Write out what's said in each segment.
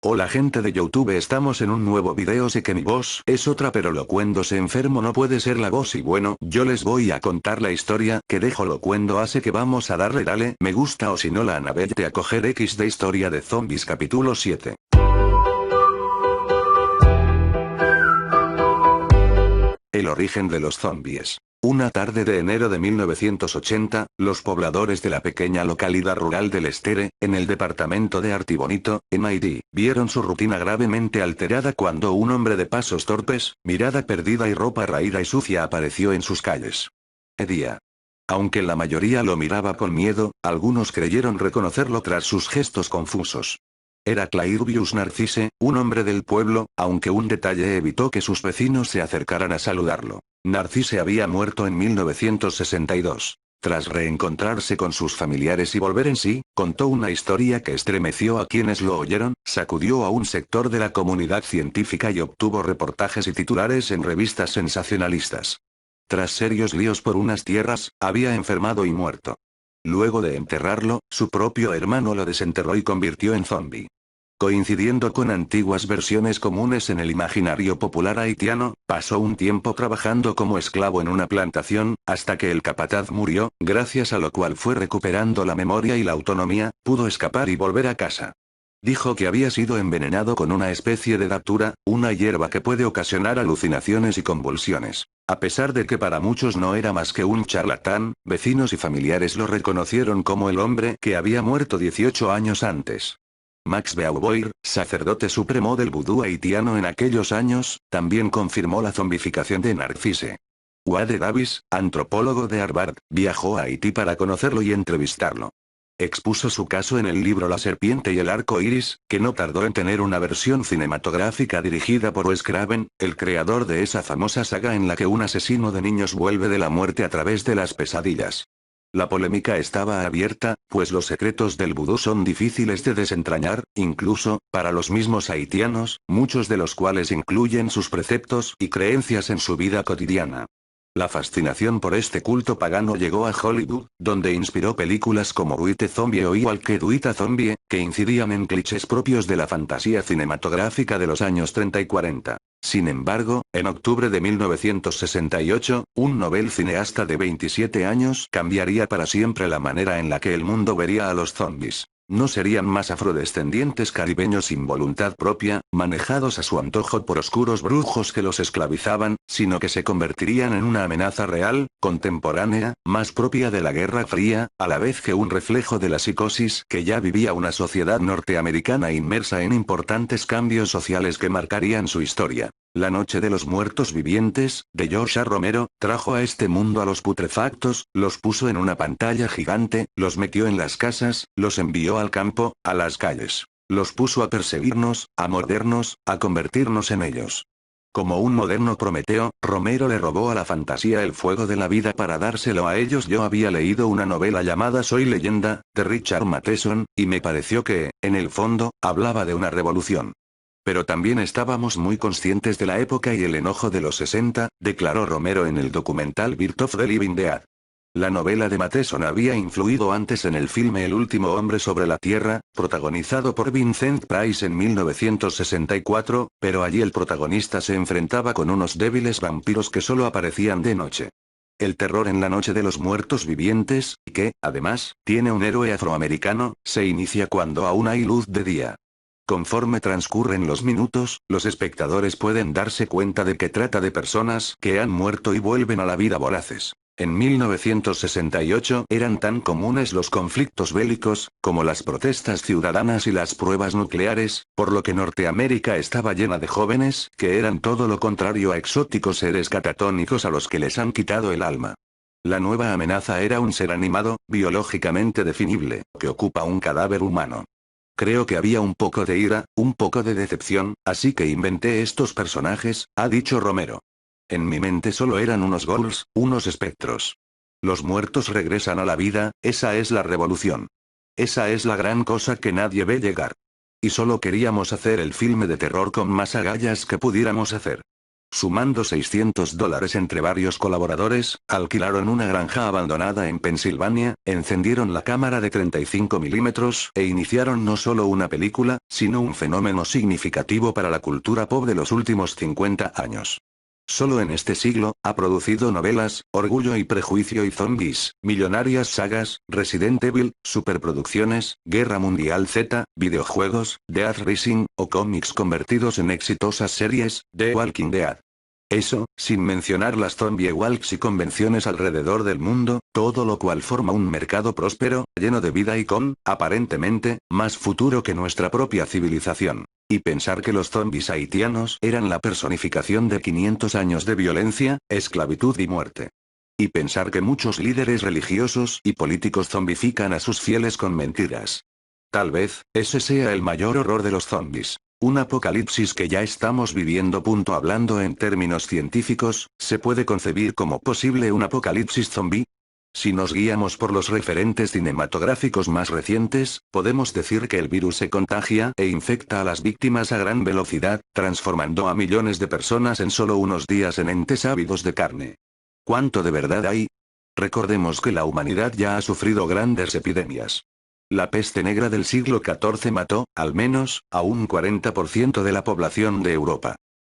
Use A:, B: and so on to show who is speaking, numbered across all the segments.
A: Hola gente de YouTube, estamos en un nuevo video. Sé que mi voz es otra, pero Locuendo se enfermo, no puede ser la voz, y bueno, yo les voy a contar la historia que dejo Locuendo, así que vamos a darle me gusta, o si no la Anabel te acoger. X de Historia de Zombies capítulo 7. El origen de los zombies. Una tarde de enero de 1980, los pobladores de la pequeña localidad rural del Estere, en el departamento de Artibonito, MID, vieron su rutina gravemente alterada cuando un hombre de pasos torpes, mirada perdida y ropa raída y sucia apareció en sus calles. Edía. Aunque la mayoría lo miraba con miedo, algunos creyeron reconocerlo tras sus gestos confusos. Era Clairvius Narcisse, un hombre del pueblo, aunque un detalle evitó que sus vecinos se acercaran a saludarlo. Narcisse había muerto en 1962. Tras reencontrarse con sus familiares y volver en sí, contó una historia que estremeció a quienes lo oyeron, sacudió a un sector de la comunidad científica y obtuvo reportajes y titulares en revistas sensacionalistas. Tras serios líos por unas tierras, había enfermado y muerto. Luego de enterrarlo, su propio hermano lo desenterró y convirtió en zombi. Coincidiendo con antiguas versiones comunes en el imaginario popular haitiano, pasó un tiempo trabajando como esclavo en una plantación, hasta que el capataz murió, gracias a lo cual fue recuperando la memoria y la autonomía, pudo escapar y volver a casa. Dijo que había sido envenenado con una especie de datura, una hierba que puede ocasionar alucinaciones y convulsiones. A pesar de que para muchos no era más que un charlatán, vecinos y familiares lo reconocieron como el hombre que había muerto 18 años antes. Max Beauvoir, sacerdote supremo del vudú haitiano en aquellos años, también confirmó la zombificación de Narcisse. Wade Davis, antropólogo de Harvard, viajó a Haití para conocerlo y entrevistarlo. Expuso su caso en el libro La serpiente y el arco iris, que no tardó en tener una versión cinematográfica dirigida por Wes Craven, el creador de esa famosa saga en la que un asesino de niños vuelve de la muerte a través de las pesadillas. La polémica estaba abierta, pues los secretos del vudú son difíciles de desentrañar, incluso, para los mismos haitianos, muchos de los cuales incluyen sus preceptos y creencias en su vida cotidiana. La fascinación por este culto pagano llegó a Hollywood, donde inspiró películas como White Zombie o Igual que White Zombie, que incidían en clichés propios de la fantasía cinematográfica de los años 30 y 40. Sin embargo, en octubre de 1968, un novel cineasta de 27 años cambiaría para siempre la manera en la que el mundo vería a los zombies. No serían más afrodescendientes caribeños sin voluntad propia, manejados a su antojo por oscuros brujos que los esclavizaban, sino que se convertirían en una amenaza real, contemporánea, más propia de la Guerra Fría, a la vez que un reflejo de la psicosis que ya vivía una sociedad norteamericana inmersa en importantes cambios sociales que marcarían su historia. La Noche de los Muertos Vivientes, de George A. Romero, trajo a este mundo a los putrefactos, los puso en una pantalla gigante, los metió en las casas, los envió al campo, a las calles. Los puso a perseguirnos, a mordernos, a convertirnos en ellos. Como un moderno Prometeo, Romero le robó a la fantasía el fuego de la vida para dárselo a ellos. Yo había leído una novela llamada Soy Leyenda, de Richard Matheson, y me pareció que, en el fondo, hablaba de una revolución. Pero también estábamos muy conscientes de la época y el enojo de los 60, declaró Romero en el documental Birth of the Living Dead. La novela de Matheson había influido antes en el filme El último hombre sobre la Tierra, protagonizado por Vincent Price en 1964, pero allí el protagonista se enfrentaba con unos débiles vampiros que solo aparecían de noche. El terror en La Noche de los Muertos Vivientes, que, además, tiene un héroe afroamericano, se inicia cuando aún hay luz de día. Conforme transcurren los minutos, los espectadores pueden darse cuenta de que trata de personas que han muerto y vuelven a la vida voraces. En 1968 eran tan comunes los conflictos bélicos, como las protestas ciudadanas y las pruebas nucleares, por lo que Norteamérica estaba llena de jóvenes que eran todo lo contrario a exóticos seres catatónicos a los que les han quitado el alma. La nueva amenaza era un ser animado, biológicamente definible, que ocupa un cadáver humano. Creo que había un poco de ira, un poco de decepción, así que inventé estos personajes, ha dicho Romero. En mi mente solo eran unos ghouls, unos espectros. Los muertos regresan a la vida, esa es la revolución. Esa es la gran cosa que nadie ve llegar. Y solo queríamos hacer el filme de terror con más agallas que pudiéramos hacer. Sumando $600 entre varios colaboradores, alquilaron una granja abandonada en Pensilvania, encendieron la cámara de 35 milímetros e iniciaron no solo una película, sino un fenómeno significativo para la cultura pop de los últimos 50 años. Solo en este siglo, ha producido novelas, Orgullo y Prejuicio y Zombies, millonarias sagas, Resident Evil, superproducciones, Guerra Mundial Z, videojuegos, Death Rising, o cómics convertidos en exitosas series, The Walking Dead. Eso, sin mencionar las zombie walks y convenciones alrededor del mundo, todo lo cual forma un mercado próspero, lleno de vida y con, aparentemente, más futuro que nuestra propia civilización. Y pensar que los zombies haitianos eran la personificación de 500 años de violencia, esclavitud y muerte. Y pensar que muchos líderes religiosos y políticos zombifican a sus fieles con mentiras. Tal vez, ese sea el mayor horror de los zombies. Un apocalipsis que ya estamos viviendo. Hablando en términos científicos, ¿se puede concebir como posible un apocalipsis zombie? Si nos guiamos por los referentes cinematográficos más recientes, podemos decir que el virus se contagia e infecta a las víctimas a gran velocidad, transformando a millones de personas en solo unos días en entes ávidos de carne. ¿Cuánto de verdad hay? Recordemos que la humanidad ya ha sufrido grandes epidemias. La peste negra del siglo XIV mató, al menos, a un 40% de la población de Europa.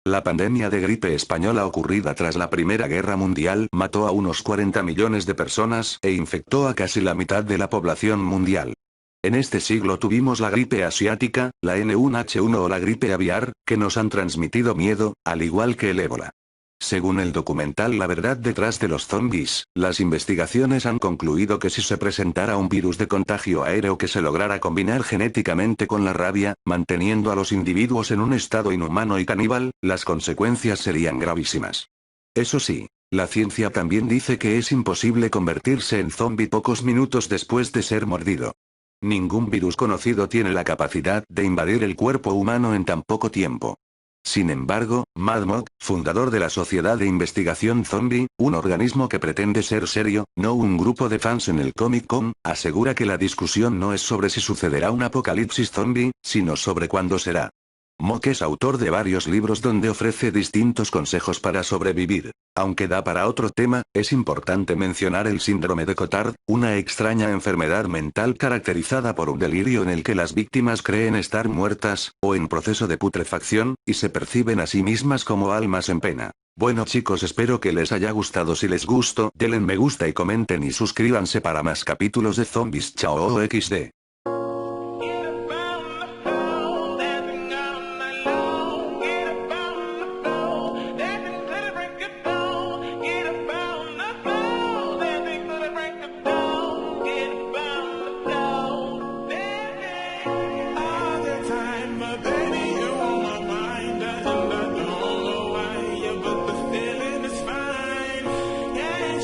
A: La pandemia de gripe española ocurrida tras la Primera Guerra Mundial mató a unos 40 millones de personas e infectó a casi la mitad de la población mundial. En este siglo tuvimos la gripe asiática, la N1H1 o la gripe aviar, que nos han transmitido miedo, al igual que el ébola. Según el documental La verdad detrás de los zombies, las investigaciones han concluido que si se presentara un virus de contagio aéreo que se lograra combinar genéticamente con la rabia, manteniendo a los individuos en un estado inhumano y caníbal, las consecuencias serían gravísimas. Eso sí, la ciencia también dice que es imposible convertirse en zombie pocos minutos después de ser mordido. Ningún virus conocido tiene la capacidad de invadir el cuerpo humano en tan poco tiempo. Sin embargo, Mad Mog, fundador de la Sociedad de Investigación Zombie, un organismo que pretende ser serio, no un grupo de fans en el Comic Con, asegura que la discusión no es sobre si sucederá un apocalipsis zombie, sino sobre cuándo será. Mock es autor de varios libros donde ofrece distintos consejos para sobrevivir. Aunque da para otro tema, es importante mencionar el síndrome de Cotard, una extraña enfermedad mental caracterizada por un delirio en el que las víctimas creen estar muertas, o en proceso de putrefacción, y se perciben a sí mismas como almas en pena. Bueno chicos, espero que les haya gustado. Si les gustó, denle me gusta y comenten y suscríbanse para más capítulos de Zombies. Chao XD.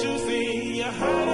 B: You see, your heart